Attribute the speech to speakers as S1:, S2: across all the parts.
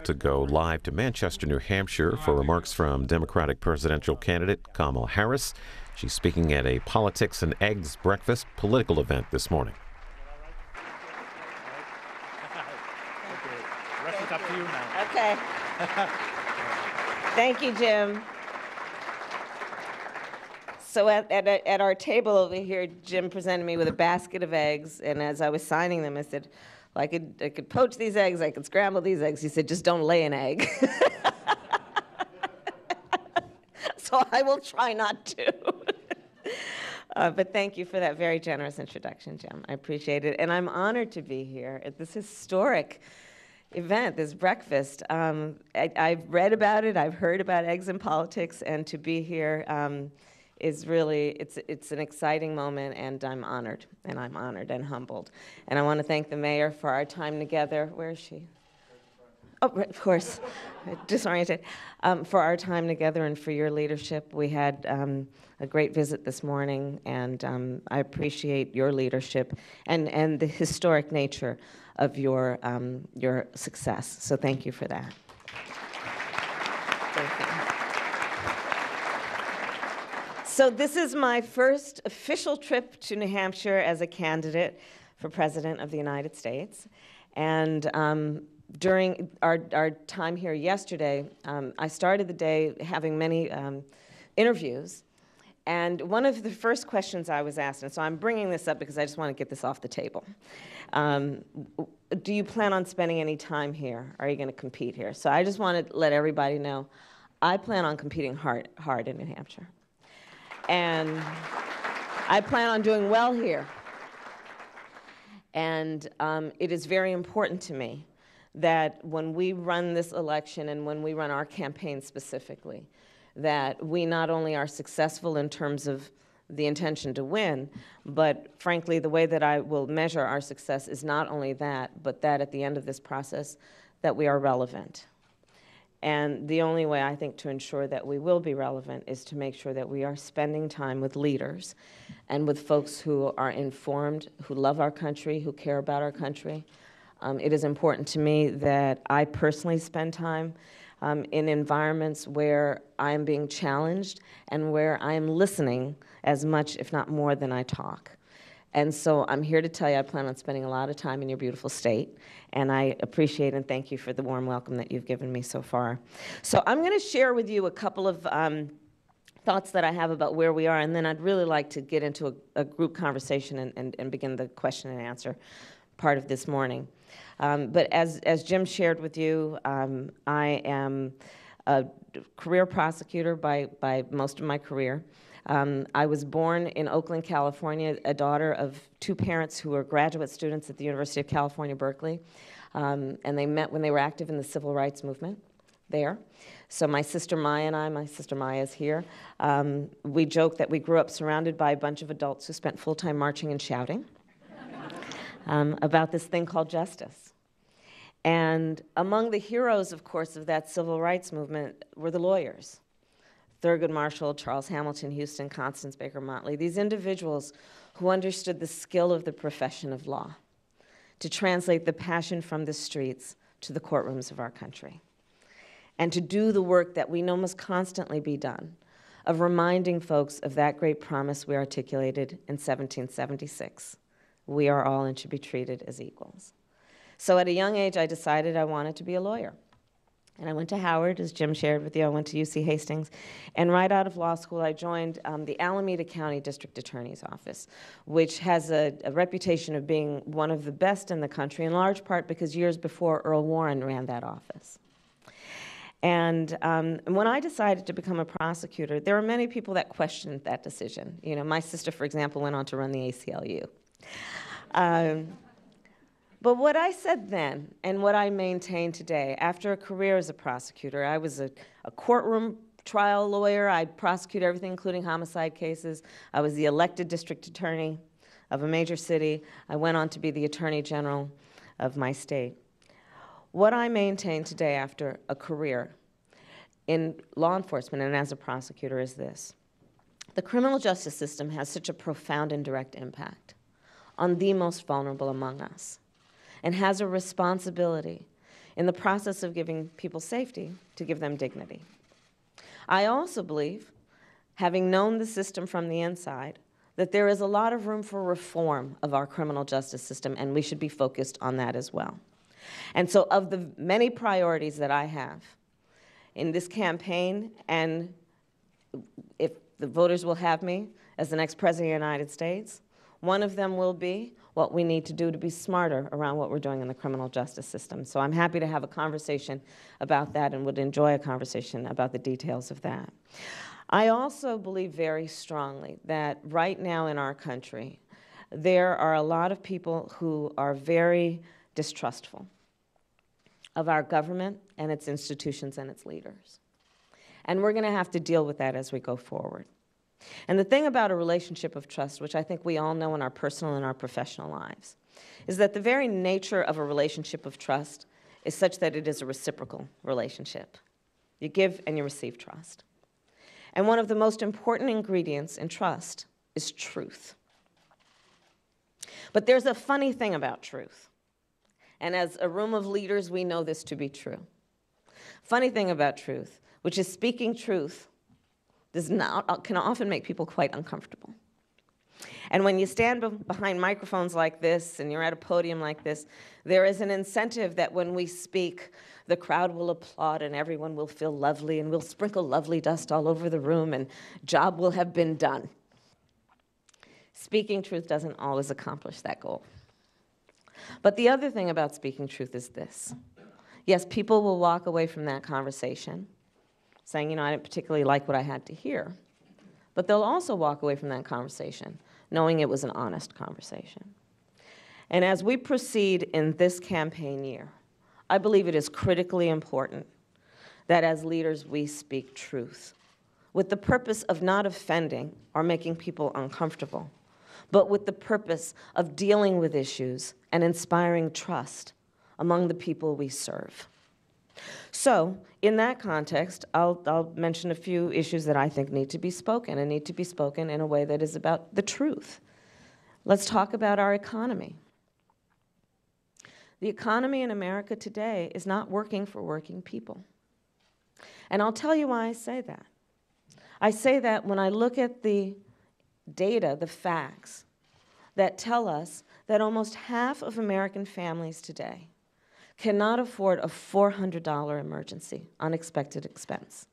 S1: to go live to Manchester, New Hampshire for remarks from Democratic presidential candidate Kamala Harris. She's speaking at a Politics and Eggs breakfast political event this morning.
S2: The rest is up to you now.
S3: Okay. Thank you, Jim. So at our table over here, Jim presented me with a basket of eggs, and as I was signing them, I said, well, I could poach these eggs, I could scramble these eggs. He said, just don't lay an egg. So I will try not to. But thank you for that very generous introduction, Jim. I appreciate it, and I'm honored to be here at this historic event, this breakfast. I've read about it, I've heard about eggs in politics, and to be here is really, it's an exciting moment, and I'm honored and humbled. And I want to thank the mayor for our time together. Where is she? Oh, right, of course, disoriented. For our time together and for your leadership. We had a great visit this morning, and I appreciate your leadership and the historic nature of your success. So thank you for that. Thank you. So this is my first official trip to New Hampshire as a candidate for President of the United States. And during our time here yesterday, I started the day having many interviews. And one of the first questions I was asked, and so I'm bringing this up because I just want to get this off the table. Do you plan on spending any time here? Are you going to compete here? So I just want to let everybody know, I plan on competing hard in New Hampshire. And I plan on doing well here. And it is very important to me that when we run this election and when we run our campaign specifically, that we not only are successful in terms of the intention to win, but frankly, the way that I will measure our success is not only that, but that at the end of this process, that we are relevant. And the only way, I think, to ensure that we will be relevant is to make sure that we are spending time with leaders and with folks who are informed, who love our country, who care about our country. It is important to me that I personally spend time in environments where I am being challenged and where I am listening as much, if not more, than I talk. And so I'm here to tell you I plan on spending a lot of time in your beautiful state, and I appreciate and thank you for the warm welcome that you've given me so far. So I'm going to share with you a couple of thoughts that I have about where we are, and then I'd really like to get into a group conversation and begin the question and answer part of this morning. But as Jim shared with you, I am a career prosecutor by most of my career. I was born in Oakland, California, a daughter of two parents who were graduate students at the University of California, Berkeley, and they met when they were active in the civil rights movement there. So my sister Maya and I, my sister Maya is here, we joke that we grew up surrounded by a bunch of adults who spent full-time marching and shouting about this thing called justice. And among the heroes, of course, of that civil rights movement were the lawyers. Thurgood Marshall, Charles Hamilton Houston, Constance Baker Motley, these individuals who understood the skill of the profession of law to translate the passion from the streets to the courtrooms of our country, and to do the work that we know must constantly be done, of reminding folks of that great promise we articulated in 1776. We are all and should be treated as equals. So at a young age, I decided I wanted to be a lawyer. And I went to Howard, as Jim shared with you. I went to UC Hastings. And right out of law school, I joined the Alameda County District Attorney's Office, which has a reputation of being one of the best in the country, in large part because years before, Earl Warren ran that office. And when I decided to become a prosecutor, there were many people that questioned that decision. You know, my sister, for example, went on to run the ACLU. But what I said then, and what I maintain today, after a career as a prosecutor, I was a courtroom trial lawyer. I prosecuted everything, including homicide cases. I was the elected district attorney of a major city. I went on to be the attorney general of my state. What I maintain today after a career in law enforcement and as a prosecutor is this. The criminal justice system has such a profound and direct impact on the most vulnerable among us, and has a responsibility in the process of giving people safety, to give them dignity. I also believe, having known the system from the inside, that there is a lot of room for reform of our criminal justice system, and we should be focused on that as well. And so of the many priorities that I have in this campaign, and if the voters will have me as the next President of the United States, one of them will be what we need to do to be smarter around what we're doing in the criminal justice system. So I'm happy to have a conversation about that and would enjoy a conversation about the details of that. I also believe very strongly that right now in our country, there are a lot of people who are very distrustful of our government and its institutions and its leaders. And we're going to have to deal with that as we go forward. And the thing about a relationship of trust, which I think we all know in our personal and our professional lives, is that the very nature of a relationship of trust is such that it is a reciprocal relationship. You give and you receive trust. And one of the most important ingredients in trust is truth. But there's a funny thing about truth. And as a room of leaders, we know this to be true. Funny thing about truth, which is speaking truth, can often make people quite uncomfortable. And when you stand behind microphones like this and you're at a podium like this, there is an incentive that when we speak, the crowd will applaud and everyone will feel lovely and we'll sprinkle lovely dust all over the room and job will have been done. Speaking truth doesn't always accomplish that goal. But the other thing about speaking truth is this. Yes, people will walk away from that conversation saying, you know, I didn't particularly like what I had to hear. But they'll also walk away from that conversation knowing it was an honest conversation. And as we proceed in this campaign year, I believe it is critically important that as leaders we speak truth with the purpose of not offending or making people uncomfortable, but with the purpose of dealing with issues and inspiring trust among the people we serve. So, in that context, I'll mention a few issues that I think need to be spoken, and need to be spoken in a way that is about the truth. Let's talk about our economy. The economy in America today is not working for working people. And I'll tell you why I say that. I say that when I look at the data, the facts, that tell us that almost half of American families today cannot afford a $400 emergency unexpected expense.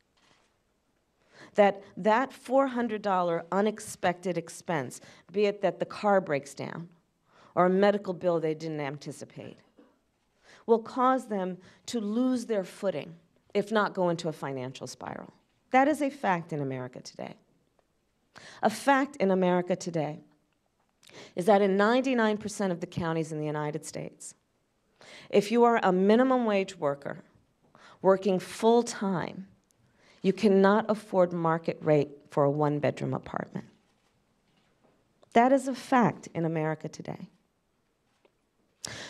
S3: That $400 unexpected expense, be it that the car breaks down or a medical bill they didn't anticipate, will cause them to lose their footing, if not go into a financial spiral. That is a fact in America today. A fact in America today is that in 99% of the counties in the United States, if you are a minimum wage worker working full-time, you cannot afford market rate for a one-bedroom apartment. That is a fact in America today.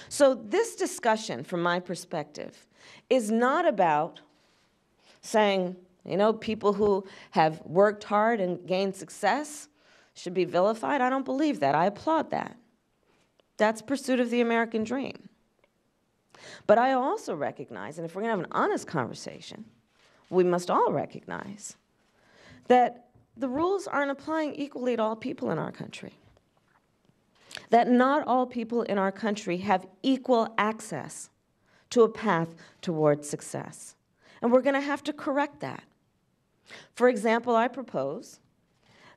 S3: So this discussion, from my perspective, is not about saying, you know, people who have worked hard and gained success should be vilified. I don't believe that. I applaud that. That's pursuit of the American dream. But I also recognize, and if we're going to have an honest conversation, we must all recognize that the rules aren't applying equally to all people in our country. That not all people in our country have equal access to a path towards success. And we're going to have to correct that. For example, I propose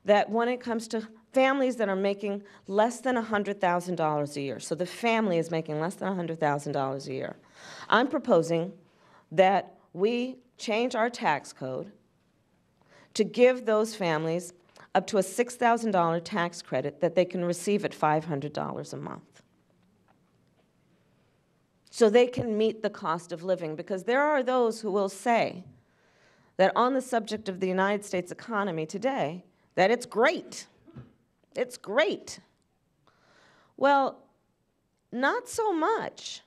S3: that when it comes to families that are making less than $100,000 a year, so the family is making less than $100,000 a year, I'm proposing that we change our tax code to give those families up to a $6,000 tax credit that they can receive at $500 a month. So they can meet the cost of living, because there are those who will say that on the subject of the United States economy today, that it's great. It's great. Well, not so much.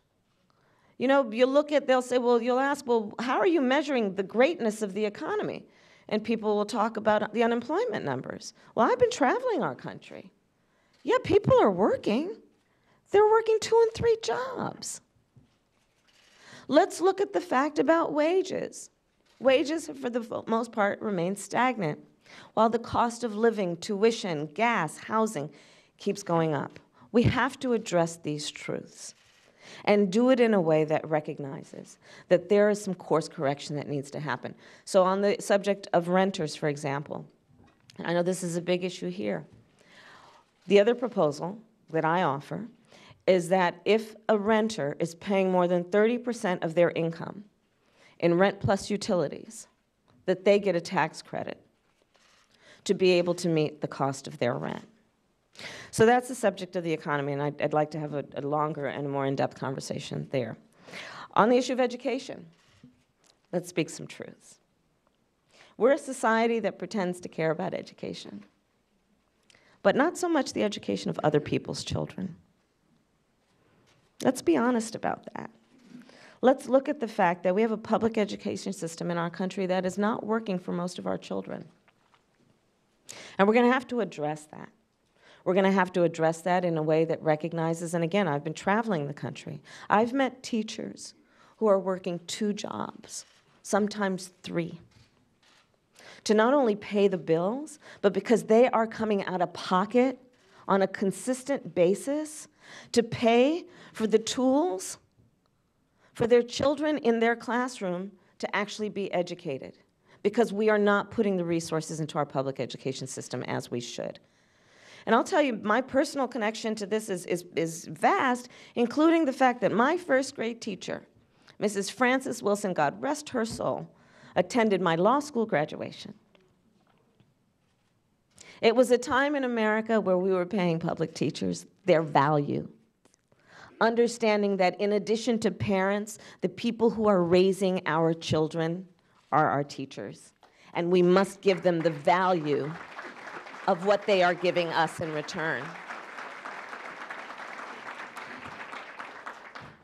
S3: You know, you look at, they'll say, well, you'll ask, well, how are you measuring the greatness of the economy? And people will talk about the unemployment numbers. Well, I've been traveling our country. Yeah, people are working. They're working 2 and 3 jobs. Let's look at the fact about wages. Wages, for the most part, remain stagnant, while the cost of living, tuition, gas, housing keeps going up. We have to address these truths and do it in a way that recognizes that there is some course correction that needs to happen. So on the subject of renters, for example, I know this is a big issue here. The other proposal that I offer is that if a renter is paying more than 30% of their income in rent plus utilities, that they get a tax credit to be able to meet the cost of their rent. So that's the subject of the economy, and I'd like to have a longer and more in-depth conversation there. On the issue of education, let's speak some truths. We're a society that pretends to care about education, but not so much the education of other people's children. Let's be honest about that. Let's look at the fact that we have a public education system in our country that is not working for most of our children. And we're going to have to address that. We're going to have to address that in a way that recognizes, and again, I've been traveling the country. I've met teachers who are working 2 jobs, sometimes 3, to not only pay the bills, but because they are coming out of pocket on a consistent basis to pay for the tools for their children in their classroom to actually be educated, because we are not putting the resources into our public education system as we should. And I'll tell you, my personal connection to this is vast, including the fact that my first grade teacher, Mrs. Frances Wilson, God rest her soul, attended my law school graduation. It was a time in America where we were paying public teachers their value, understanding that in addition to parents, the people who are raising our children are our teachers, and we must give them the value of what they are giving us in return.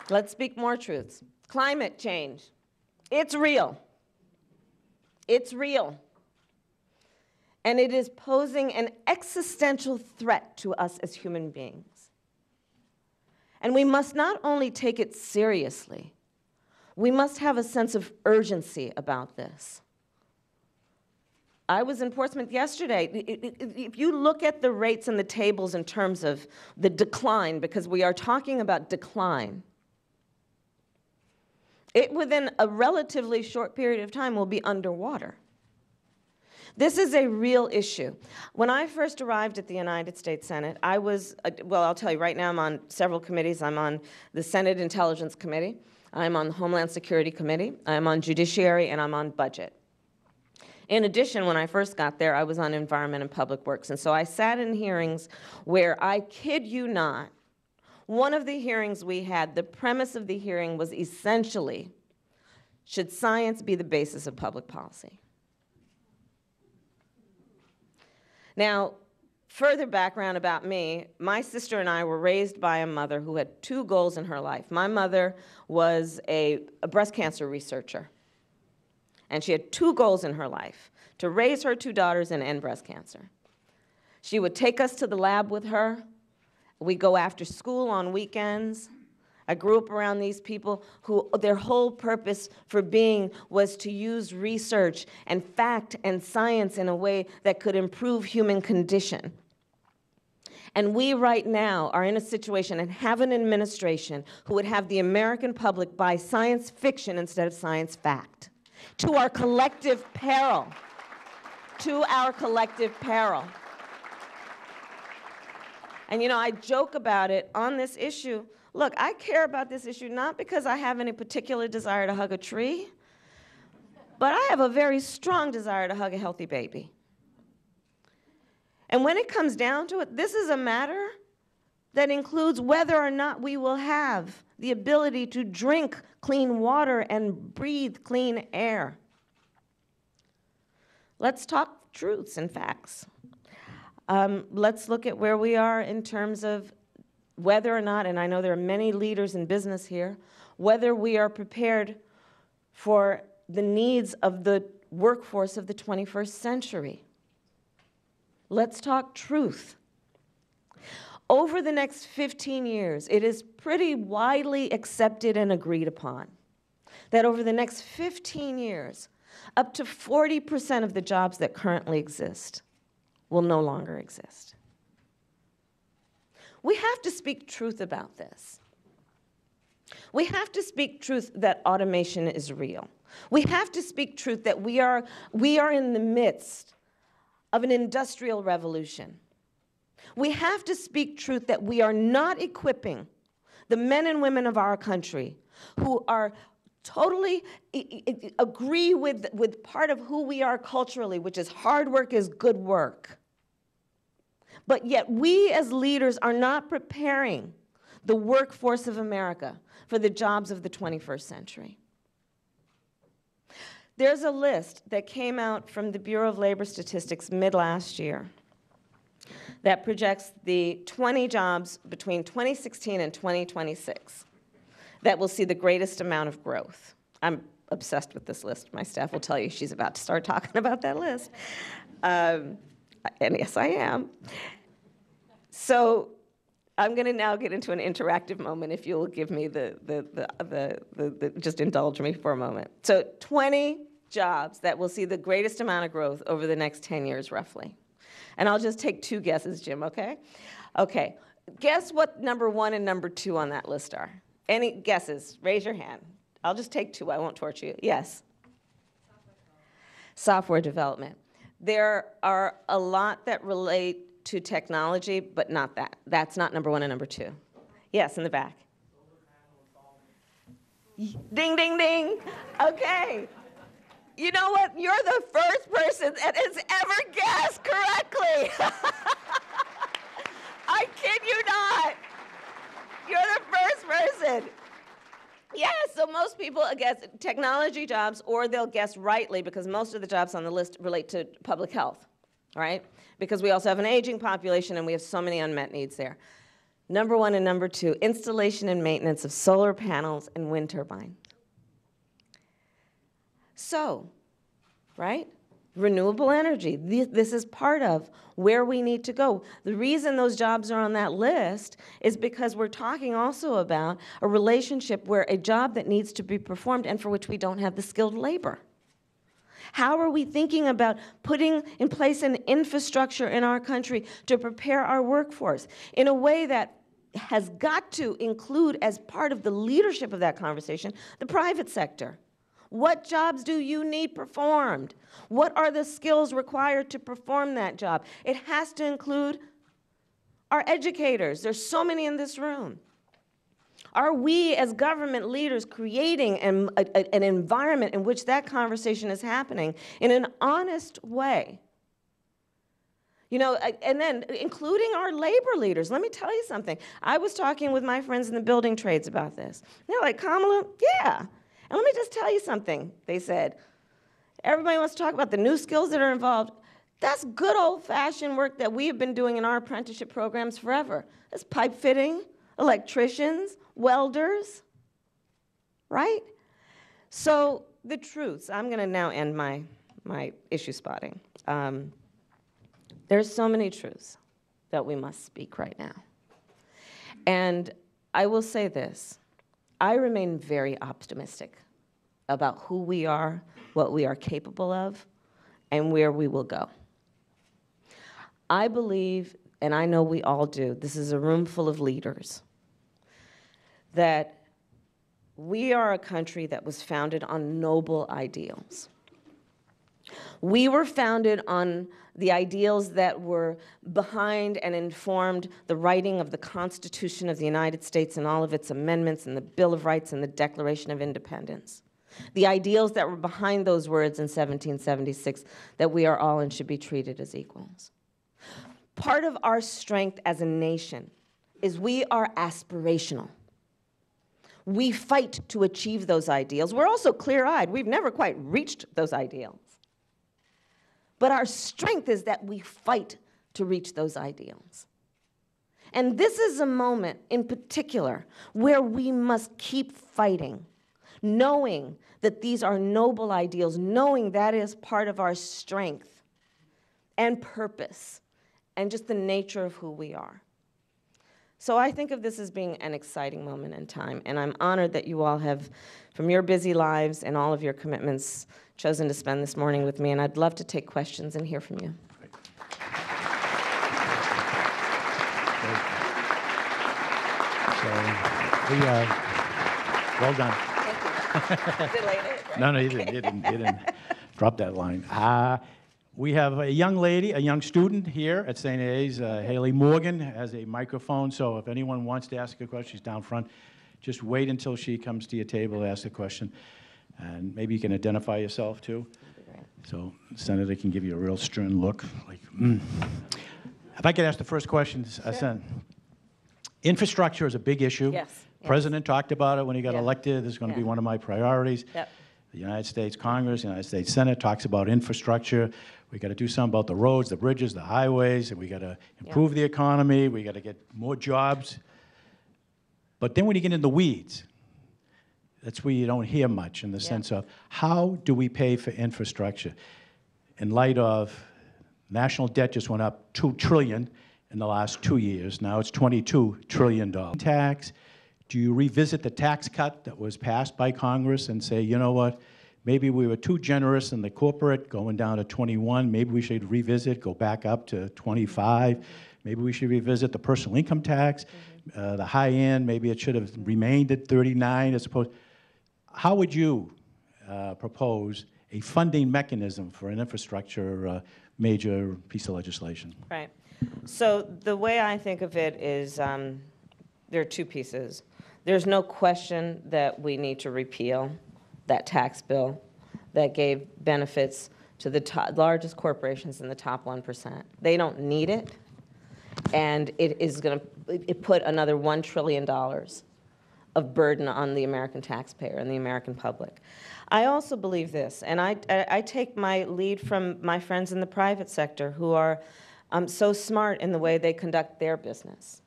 S3: Let's speak more truths. Climate change. It's real. It's real. And it is posing an existential threat to us as human beings. And we must not only take it seriously, we must have a sense of urgency about this. I was in Portsmouth yesterday. If you look at the rates and the tables in terms of the decline, because we are talking about decline, it within a relatively short period of time will be underwater. This is a real issue. When I first arrived at the United States Senate, I was, well, I'll tell you, right now I'm on several committees. I'm on the Senate Intelligence Committee, I'm on the Homeland Security Committee, I'm on Judiciary, and I'm on Budget. In addition, when I first got there, I was on Environment and Public Works, and so I sat in hearings where, I kid you not, one of the hearings we had, the premise of the hearing was essentially, should science be the basis of public policy? Now, further background about me, my sister and I were raised by a mother who had 2 goals in her life. My mother was a breast cancer researcher, and she had 2 goals in her life: to raise her 2 daughters and end breast cancer. She would take us to the lab with her. We'd go after school on weekends. I grew up around these people who their whole purpose for being was to use research and fact and science in a way that could improve human condition. And we right now are in a situation and have an administration who would have the American public buy science fiction instead of science fact. To our collective peril. To our collective peril. And you know, I joke about it on this issue. Look, I care about this issue not because I have any particular desire to hug a tree, but I have a very strong desire to hug a healthy baby. And when it comes down to it, this is a matter that includes whether or not we will have the ability to drink clean water and breathe clean air. Let's talk truths and facts. Let's look at where we are in terms of whether or not, and I know there are many leaders in business here, whether we are prepared for the needs of the workforce of the 21st century. Let's talk truth. Over the next 15 years, it is pretty widely accepted and agreed upon that over the next 15 years, up to 40% of the jobs that currently exist will no longer exist. We have to speak truth about this. We have to speak truth that automation is real. We have to speak truth that we are in the midst of an industrial revolution. We have to speak truth that we are not equipping the men and women of our country who are totally agree with part of who we are culturally, which is hard work is good work. But yet we as leaders are not preparing the workforce of America for the jobs of the 21st century. There's a list that came out from the Bureau of Labor Statistics mid-last year that projects the 20 jobs between 2016 and 2026 that will see the greatest amount of growth. I'm obsessed with this list. My staff will tell you she's about to start talking about that list. And yes, I am. So I'm going to now get into an interactive moment, if you'll give me just indulge me for a moment. So 20 jobs that will see the greatest amount of growth over the next 10 years, roughly. And I'll just take two guesses, Jim, okay? Okay, guess what number 1 and number 2 on that list are? Any guesses? Raise your hand. I'll just take 2, I won't torture you. Yes? Software development. There are a lot that relate to technology, but not that. That's not number 1 and number 2. Yes, in the back. Ding, ding, ding. Okay. You know what? You're the first person that has ever guessed correctly. I kid you not. You're the first person. Yeah, so most people guess technology jobs, or they'll guess rightly because most of the jobs on the list relate to public health, right? Because we also have an aging population and we have so many unmet needs there. Number 1 and number 2, installation and maintenance of solar panels and wind turbines. So, right? Renewable energy. This is part of where we need to go. The reason those jobs are on that list is because we're talking also about a relationship where a job that needs to be performed and for which we don't have the skilled labor. How are we thinking about putting in place an infrastructure in our country to prepare our workforce in a way that has got to include, as part of the leadership of that conversation, the private sector? What jobs do you need performed? What are the skills required to perform that job? It has to include our educators. There's so many in this room. Are we, as government leaders, creating an environment in which that conversation is happening in an honest way? You know, and then including our labor leaders. Let me tell you something. I was talking with my friends in the building trades about this. They're like, Kamala, yeah. And let me just tell you something, they said. Everybody wants to talk about the new skills that are involved. That's good old-fashioned work that we have been doing in our apprenticeship programs forever. That's pipe fitting, electricians, welders, right? So the truths, I'm going to now end my issue spotting. There's so many truths that we must speak right now. And I will say this. I remain very optimistic about who we are, what we are capable of, and where we will go. I believe, and I know we all do, this is a room full of leaders, that we are a country that was founded on noble ideals. We were founded on the ideals that were behind and informed the writing of the Constitution of the United States and all of its amendments and the Bill of Rights and the Declaration of Independence. The ideals that were behind those words in 1776, that we are all and should be treated as equals. Part of our strength as a nation is we are aspirational. We fight to achieve those ideals. We're also clear-eyed. We've never quite reached those ideals. But our strength is that we fight to reach those ideals. And this is a moment in particular where we must keep fighting, knowing that these are noble ideals, knowing that is part of our strength and purpose and just the nature of who we are. So I think of this as being an exciting moment in time, and I'm honored that you all have, from your busy lives and all of your commitments, chosen to spend this morning with me, and I'd love to take questions and hear from you.
S2: Well done.
S3: Thank you. Delayed it, right?
S2: No, you didn't drop that line. We have a young lady, a young student here at St. A's, Haley Morgan, has a microphone, so if anyone wants to ask a question, she's down front. Just wait until she comes to your table to ask a question. And maybe you can identify yourself, too. So the senator can give you a real stern look, like, If I could ask the first question, Sen. Infrastructure is a big issue.
S3: Yes.
S2: President talked about it when he got elected. This is going to be one of my priorities.
S3: Yep.
S2: The United States Congress, the United States Senate talks about infrastructure. We got to do something about the roads, the bridges, the highways, and we got to improve the economy. We got to get more jobs. But then when you get in the weeds, that's where you don't hear much in the sense of how do we pay for infrastructure? In light of national debt just went up $2 trillion in the last 2 years. Now it's $22 trillion. Tax. Do you revisit the tax cut that was passed by Congress and say, you know what, maybe we were too generous in the corporate, going down to 21. Maybe we should revisit, go back up to 25. Maybe we should revisit the personal income tax, the high end. Maybe it should have remained at 39 as opposed. How would you propose a funding mechanism for an infrastructure major piece of legislation?
S3: Right. So the way I think of it is there are two pieces. There's no question that we need to repeal that tax bill that gave benefits to the largest corporations in the top 1%. They don't need it, and it is going to put another $1 trillion of burden on the American taxpayer and the American public. I also believe this, and I take my lead from my friends in the private sector who are so smart in the way they conduct their business,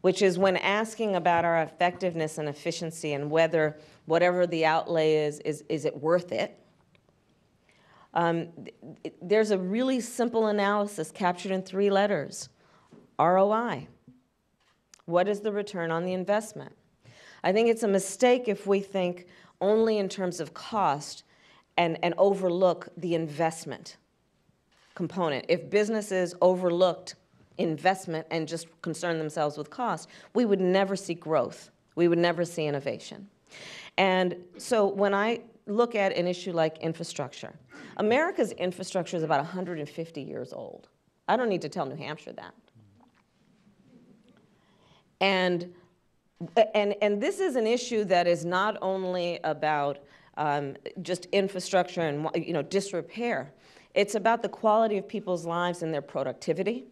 S3: which is when asking about our effectiveness and efficiency and whether whatever the outlay is it worth it? There's a really simple analysis captured in 3 letters. ROI. What is the return on the investment? I think it's a mistake if we think only in terms of cost and overlook the investment component. If businesses overlooked investment and just concern themselves with cost, we would never see growth. We would never see innovation. And so when I look at an issue like infrastructure, America's infrastructure is about 150 years old. I don't need to tell New Hampshire that. And this is an issue that is not only about just infrastructure and disrepair. It's about the quality of people's lives and their productivity.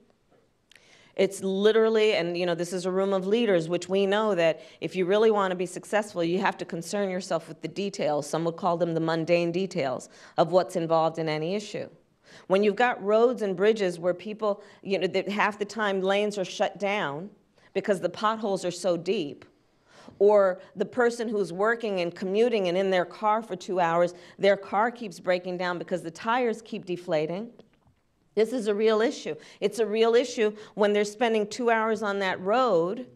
S3: It's literally, and this is a room of leaders, which we know that if you really want to be successful, you have to concern yourself with the details. Some would call them the mundane details of what's involved in any issue. When you've got roads and bridges where people, that half the time lanes are shut down because the potholes are so deep, or the person who's working and commuting and in their car for 2 hours, their car keeps breaking down because the tires keep deflating. This is a real issue. It's a real issue when they're spending 2 hours on that road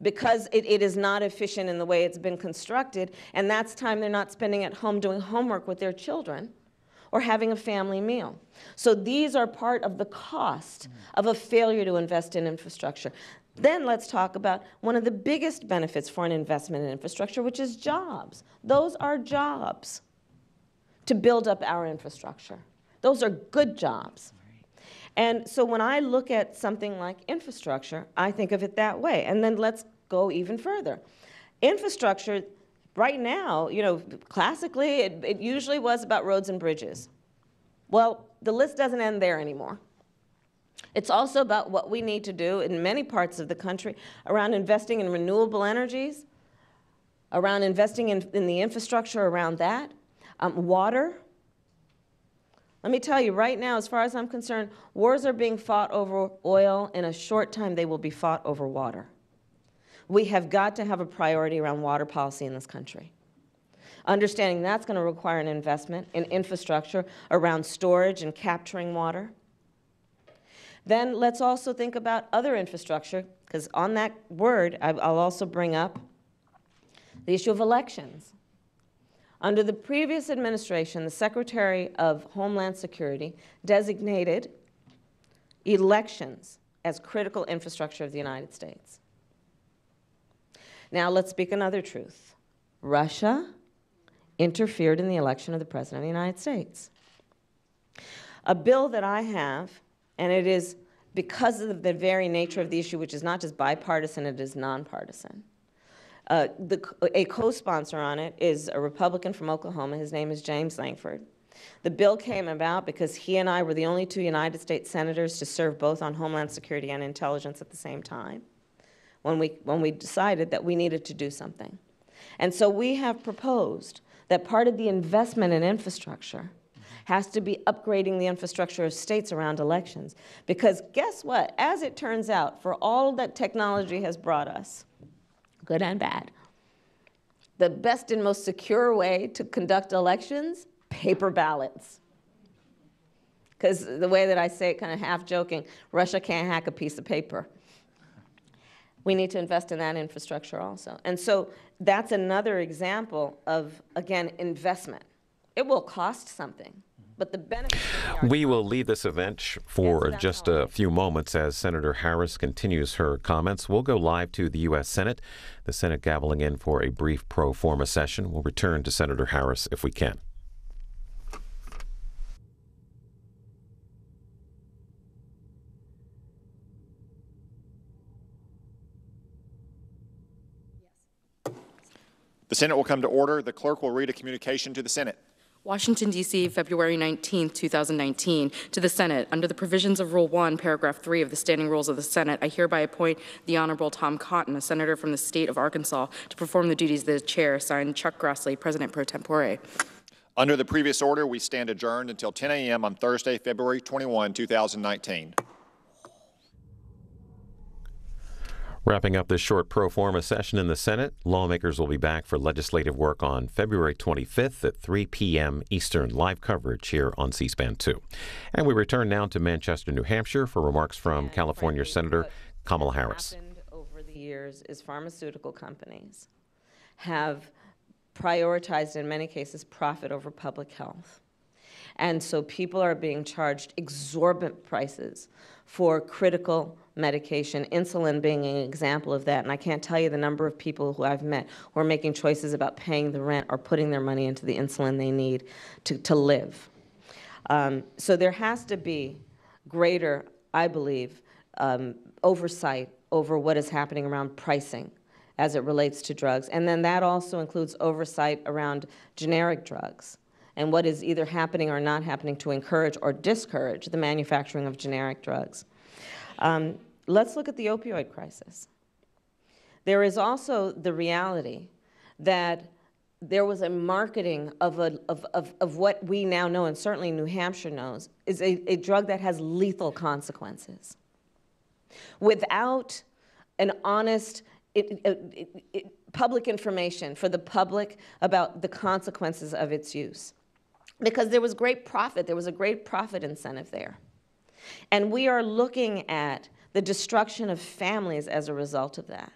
S3: because it is not efficient in the way it's been constructed, and that's time they're not spending at home doing homework with their children or having a family meal. So these are part of the cost of a failure to invest in infrastructure. Then let's talk about one of the biggest benefits for an investment in infrastructure, which is jobs. Those are jobs to build up our infrastructure. Those are good jobs. And so when I look at something like infrastructure, I think of it that way. And then let's go even further. Infrastructure, right now, classically, it usually was about roads and bridges. Well, the list doesn't end there anymore. It's also about what we need to do in many parts of the country around investing in renewable energies, around investing in the infrastructure around that, water. Let me tell you, right now, as far as I'm concerned, wars are being fought over oil. In a short time, they will be fought over water. We have got to have a priority around water policy in this country. Understanding that's going to require an investment in infrastructure around storage and capturing water. Then let's also think about other infrastructure, because on that word, I'll also bring up the issue of elections. Under the previous administration, the Secretary of Homeland Security designated elections as critical infrastructure of the United States. Now let's speak another truth. Russia interfered in the election of the President of the United States. A bill that I have, and it is because of the very nature of the issue, which is not just bipartisan, it is nonpartisan. A co-sponsor on it is a Republican from Oklahoma. His name is James Lankford. The bill came about because he and I were the only two United States senators to serve both on Homeland Security and Intelligence at the same time when we decided that we needed to do something. And so we have proposed that part of the investment in infrastructure has to be upgrading the infrastructure of states around elections. Because guess what? As it turns out, for all that technology has brought us, good and bad, the best and most secure way to conduct elections, paper ballots. Because the way that I say it, kind of half joking, Russia can't hack a piece of paper. We need to invest in that infrastructure also. And so that's another example of, again, investment. It will cost something, but the benefits
S1: We will leave this event for just a few moments as Senator Harris continues her comments. We'll go live to the U.S. Senate, the Senate gaveling in for a brief pro forma session. We'll return to Senator Harris if we can.
S4: The Senate will come to order. The clerk will read a communication to the Senate.
S5: Washington, D.C., February 19, 2019. To the Senate, under the provisions of Rule 1, Paragraph 3 of the Standing Rules of the Senate, I hereby appoint the Honorable Tom Cotton, a senator from the state of Arkansas, to perform the duties of the chair. Signed, Chuck Grassley, President pro tempore.
S4: Under the previous order, we stand adjourned until 10 a.m. on Thursday, February 21, 2019.
S1: Wrapping up this short pro forma session in the Senate, lawmakers will be back for legislative work on February 25th at 3 p.m. Eastern. Live coverage here on C-SPAN 2. And we return now to Manchester, New Hampshire for remarks from California Senator Kamala Harris.
S3: What happened over the years is pharmaceutical companies have prioritized, in many cases, profit over public health. And so people are being charged exorbitant prices for critical medication, insulin being an example of that. And I can't tell you the number of people who I've met who are making choices about paying the rent or putting their money into the insulin they need to live. So there has to be greater, I believe, oversight over what is happening around pricing as it relates to drugs. And then that also includes oversight around generic drugs and what is either happening or not happening to encourage or discourage the manufacturing of generic drugs. Let's look at the opioid crisis. There is also the reality that there was a marketing of what we now know, and certainly New Hampshire knows, is a drug that has lethal consequences. Without an honest public information for the public about the consequences of its use. Because there was great profit, there was a great profit incentive there. And we are looking at the destruction of families as a result of that.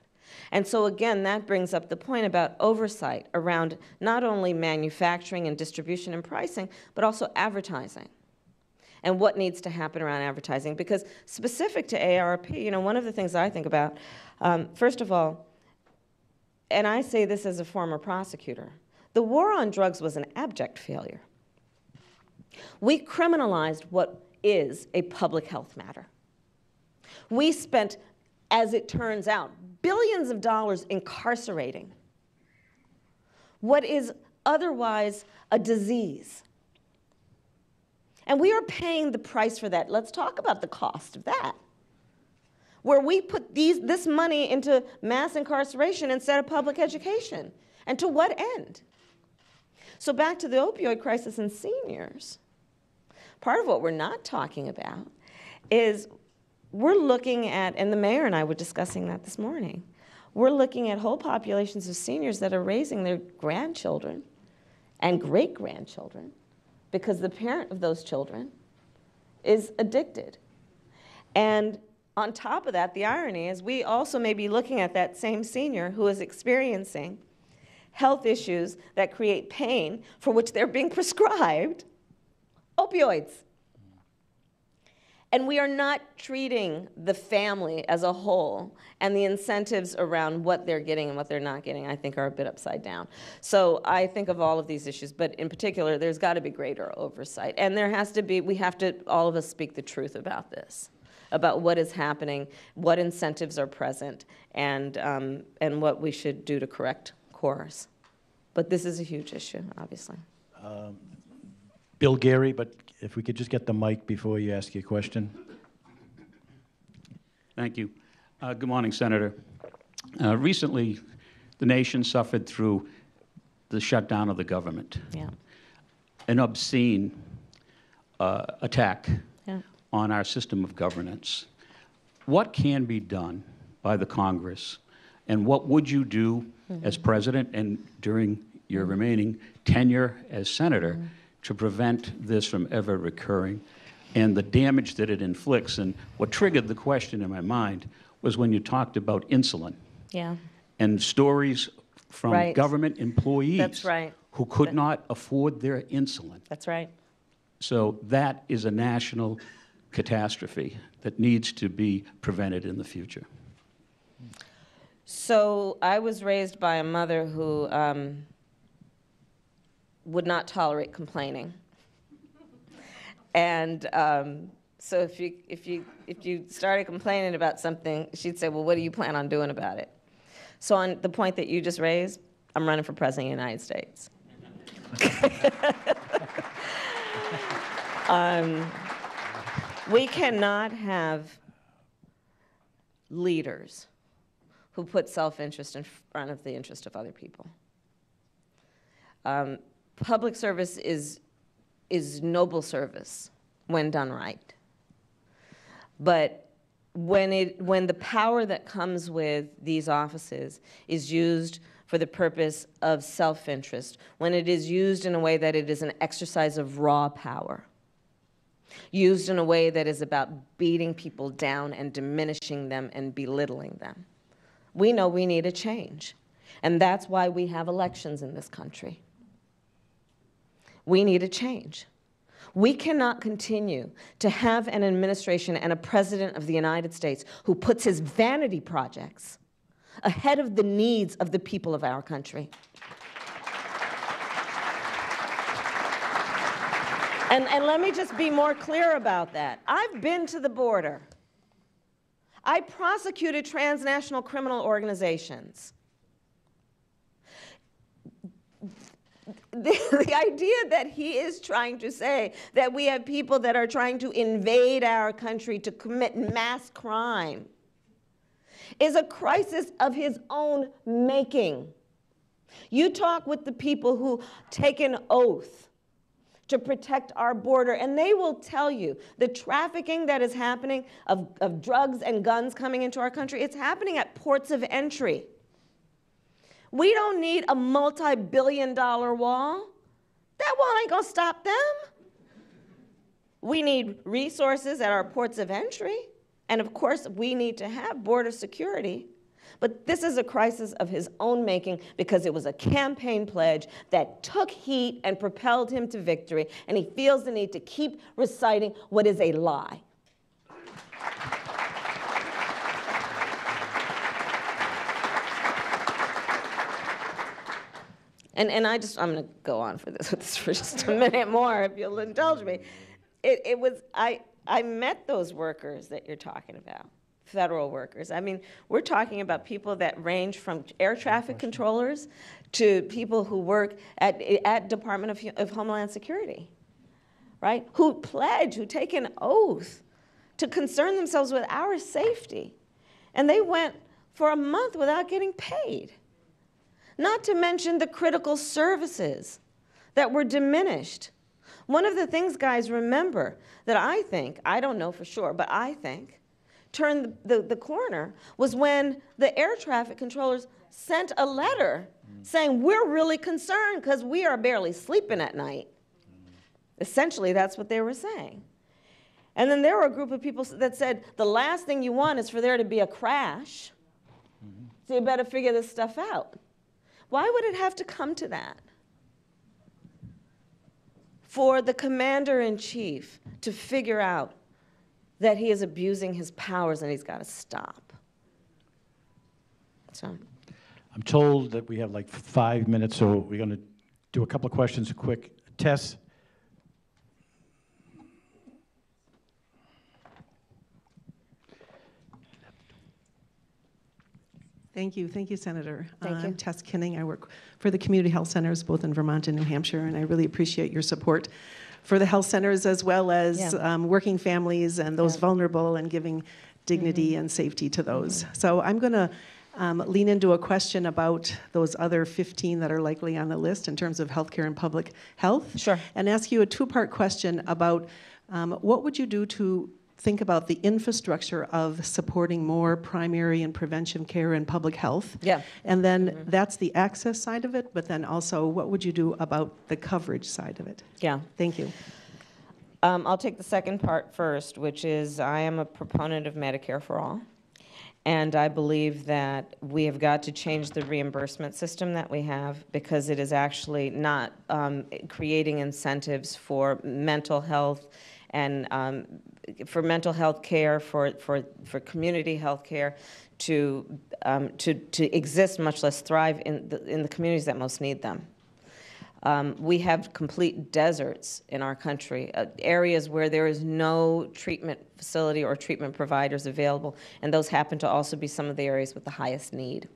S3: And so again, that brings up the point about oversight around not only manufacturing and distribution and pricing, but also advertising and what needs to happen around advertising. Because specific to AARP, one of the things I think about, first of all, and I say this as a former prosecutor, the war on drugs was an abject failure. We criminalized what is a public health matter. We spent, as it turns out, billions of dollars incarcerating what is otherwise a disease. And we are paying the price for that. Let's talk about the cost of that. Where we put this money into mass incarceration instead of public education. And to what end? So back to the opioid crisis in seniors. Part of what we're not talking about is we're looking at, and the mayor and I were discussing that this morning, we're looking at whole populations of seniors that are raising their grandchildren and great-grandchildren because the parent of those children is addicted. And on top of that, the irony is we also may be looking at that same senior who is experiencing health issues that create pain for which they're being prescribed opioids. And we are not treating the family as a whole, and the incentives around what they're getting and what they're not getting, I think, are a bit upside down. So I think of all of these issues, but in particular, there's got to be greater oversight. And there has to be, we have to, all of us, speak the truth about this, about what is happening, what incentives are present, and what we should do to correct course. But this is a huge issue, obviously.
S2: Bill Gary, but if we could just get the mic before you ask your question.
S6: Thank you. Good morning, Senator. Recently, the nation suffered through the shutdown of the government.
S3: Yeah.
S6: An obscene attack
S3: Yeah.
S6: on our system of governance. What can be done by the Congress, and what would you do as president and during your remaining tenure as senator to prevent this from ever recurring, and the damage that it inflicts? And what triggered the question in my mind was when you talked about insulin.
S3: Yeah.
S6: And stories from
S3: Right.
S6: government employees
S3: That's right.
S6: who could not afford their insulin.
S3: That's right.
S6: So that is a national catastrophe that needs to be prevented in the future.
S3: So I was raised by a mother who would not tolerate complaining. And so if you started complaining about something, she'd say, well, what do you plan on doing about it? So on the point that you just raised, I'm running for president of the United States. We cannot have leaders who put self-interest in front of the interest of other people. Public service is noble service when done right. But when the power that comes with these offices is used for the purpose of self-interest, when it is used in a way that it is an exercise of raw power, used in a way that is about beating people down and diminishing them and belittling them, we know we need a change. And that's why we have elections in this country. We need a change. We cannot continue to have an administration and a president of the United States who puts his vanity projects ahead of the needs of the people of our country. And let me just be more clear about that. I've been to the border. I prosecuted transnational criminal organizations. The idea that he is trying to say that we have people that are trying to invade our country to commit mass crime is a crisis of his own making. You talk with the people who take an oath to protect our border, and they will tell you the trafficking that is happening of drugs and guns coming into our country, it's happening at ports of entry. We don't need a multi-billion-dollar wall. That wall ain't gonna stop them. We need resources at our ports of entry, and of course, we need to have border security. But this is a crisis of his own making because it was a campaign pledge that took heat and propelled him to victory, and he feels the need to keep reciting what is a lie. And I'm going to go on with this for just a minute more, if you'll indulge me. I met those workers that you're talking about, federal workers. I mean, we're talking about people that range from air traffic controllers to people who work at Department of Homeland Security, right? Who take an oath to concern themselves with our safety. And they went for a month without getting paid. Not to mention the critical services that were diminished. One of the things, guys, remember, that I think, I don't know for sure, but I think, turned the corner was when the air traffic controllers sent a letter saying, we're really concerned because we are barely sleeping at night. Essentially, that's what they were saying. And then there were a group of people that said the last thing you want is for there to be a crash. So you better figure this stuff out. Why would it have to come to that? For the commander-in-chief to figure out that he is abusing his powers and he's got to stop. So.
S2: I'm told that we have like 5 minutes, so we're going to do a couple of questions quick. Tess?
S7: Thank you, Senator.
S3: Thank you.
S7: I'm Tess Kinning. I work for the community health centers both in Vermont and New Hampshire, and I really appreciate your support for the health centers as well as working families and those vulnerable and giving dignity and safety to those. So I'm going to lean into a question about those other 15 that are likely on the list in terms of healthcare and public health.
S3: Sure.
S7: And ask you a two-part question about what would you do to think about the infrastructure of supporting more primary and prevention care and public health.
S3: Yeah.
S7: And then that's the access side of it, but then also what would you do about the coverage side of it?
S3: Yeah.
S7: Thank you.
S3: I'll take the second part first, which is I am a proponent of Medicare for all. And I believe that we have got to change the reimbursement system that we have because it is actually not creating incentives for mental health and for mental health care, for community health care to exist, much less thrive in the communities that most need them. We have complete deserts in our country, areas where there is no treatment facility or treatment providers available, and those happen to also be some of the areas with the highest need.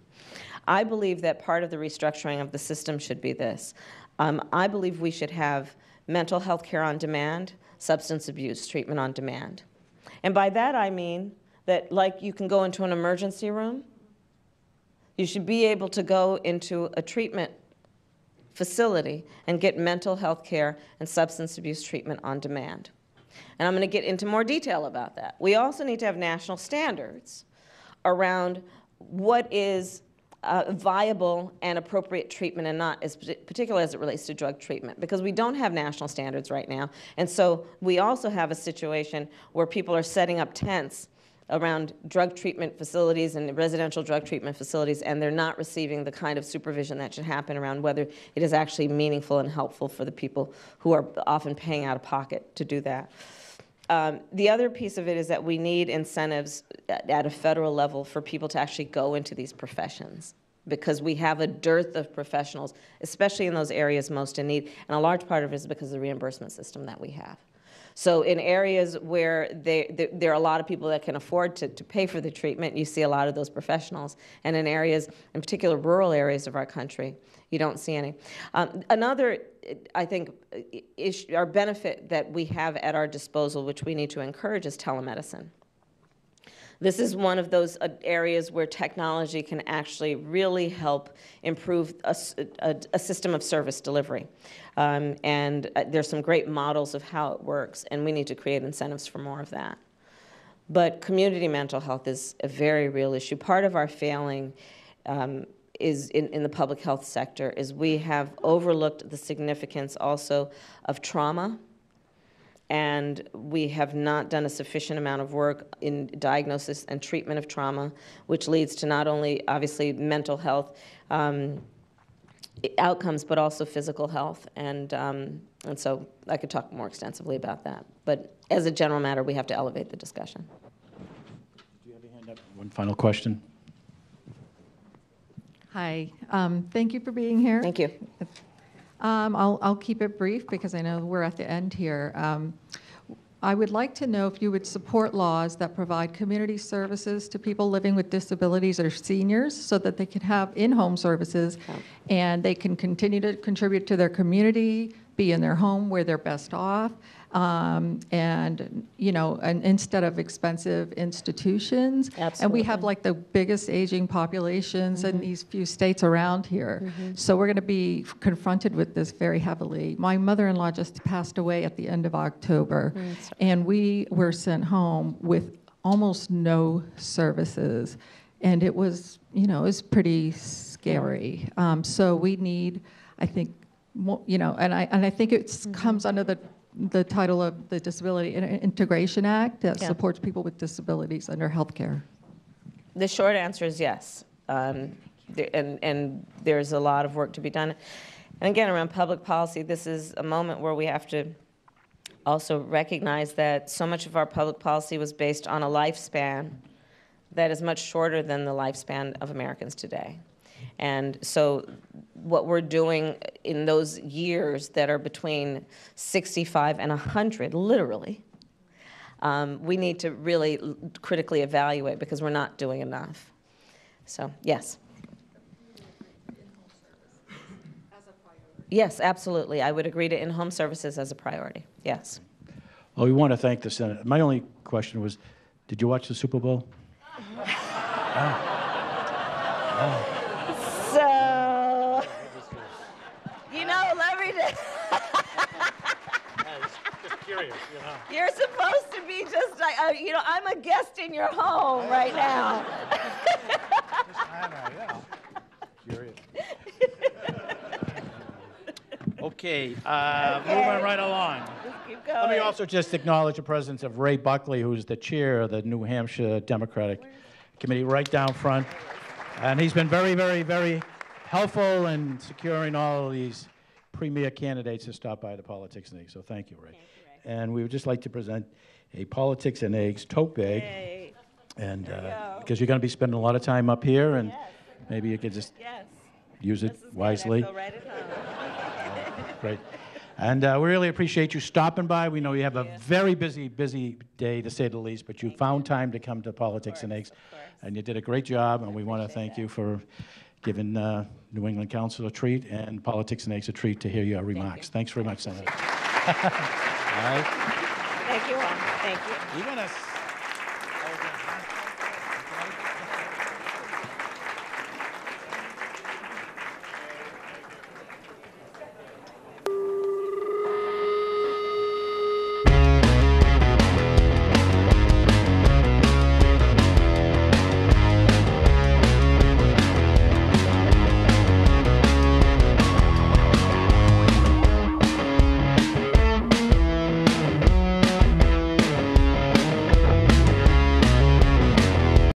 S3: I believe that part of the restructuring of the system should be this. I believe we should have mental health care on demand, substance abuse treatment on demand. And by that I mean that, like, you can go into an emergency room, you should be able to go into a treatment facility and get mental health care and substance abuse treatment on demand. And I'm going to get into more detail about that. We also need to have national standards around what is viable and appropriate treatment and not, particularly as it relates to drug treatment, because we don't have national standards right now. And so we also have a situation where people are setting up tents around drug treatment facilities and residential drug treatment facilities, and they're not receiving the kind of supervision that should happen around whether it is actually meaningful and helpful for the people who are often paying out of pocket to do that. The other piece of it is that we need incentives at a federal level for people to actually go into these professions, because we have a dearth of professionals, especially in those areas most in need, and a large part of it is because of the reimbursement system that we have. So in areas where there are a lot of people that can afford to pay for the treatment, you see a lot of those professionals. And in areas, in particular rural areas of our country, you don't see any. Another, I think, issue, or benefit that we have at our disposal, which we need to encourage, is telemedicine. This is one of those areas where technology can actually really help improve a system of service delivery. And there's some great models of how it works, and we need to create incentives for more of that. But community mental health is a very real issue. Part of our failing is in the public health sector is we have overlooked the significance also of trauma, and we have not done a sufficient amount of work in diagnosis and treatment of trauma, which leads to not only, obviously, mental health outcomes, but also physical health. And so I could talk more extensively about that. But as a general matter, we have to elevate the discussion.
S2: Do you have your hand up? One final question.
S8: Hi. Thank you for being here.
S3: Thank you.
S8: I'll keep it brief because I know we're at the end here. I would like to know if you would support laws that provide community services to people living with disabilities or seniors so that they can have in-home services and they can continue to contribute to their community, be in their home where they're best off, and, you know, and instead of expensive institutions.
S3: Absolutely.
S8: And we have like the biggest aging populations in these few states around here. So we're going to be confronted with this very heavily. My mother-in-law just passed away at the end of October, and we were sent home with almost no services. And it was, you know, it was pretty scary. So we need, I think, you know, and I think it comes under the the title of the Disability Integration Act that
S3: Yeah.
S8: supports people with disabilities under health care?
S3: The short answer is yes. And there's a lot of work to be done. And again, around public policy, this is a moment where we have to also recognize that so much of our public policy was based on a lifespan that is much shorter than the lifespan of Americans today. And so what we're doing in those years that are between 65 and 100, literally, we need to really critically evaluate because we're not doing enough. So, yes. Yes, absolutely. I would agree to in-home services as a priority. Yes.
S2: Well, we want to thank the Senate. My only question was, did you watch the Super Bowl?
S3: So, let me just...
S2: Just curious,
S3: You're supposed to be just like, I'm a guest in your home right now.
S2: Curious. Okay, moving right along.
S3: Keep going.
S2: Let me also just acknowledge the presence of Ray Buckley, who's the chair of the New Hampshire Democratic Committee, right down front. And he's been very, very, very helpful in securing all of these premier candidates to stop by the Politics and Eggs. So thank you, Ray.
S3: Thank you, Ray.
S2: And we would just like to present a Politics and Eggs tote bag.
S3: Yay.
S2: And
S3: There you go.
S2: because you're going to be spending a lot of time up here, and
S3: Yes.
S2: maybe you could just
S3: Yes.
S2: use it
S3: This is good.
S2: wisely.
S3: I feel right at home.
S2: Great. And we really appreciate you stopping by. We know you have a very busy, busy day, to say the least, but you found time to come to Politics and Eggs.
S3: Of course.
S2: And you did a great job, and we want to thank you for giving New England Council a treat and Politics and Eggs a treat to hear your remarks. Thanks very much, Senator. All right.
S3: Thank you all. Thank you.
S2: You're going to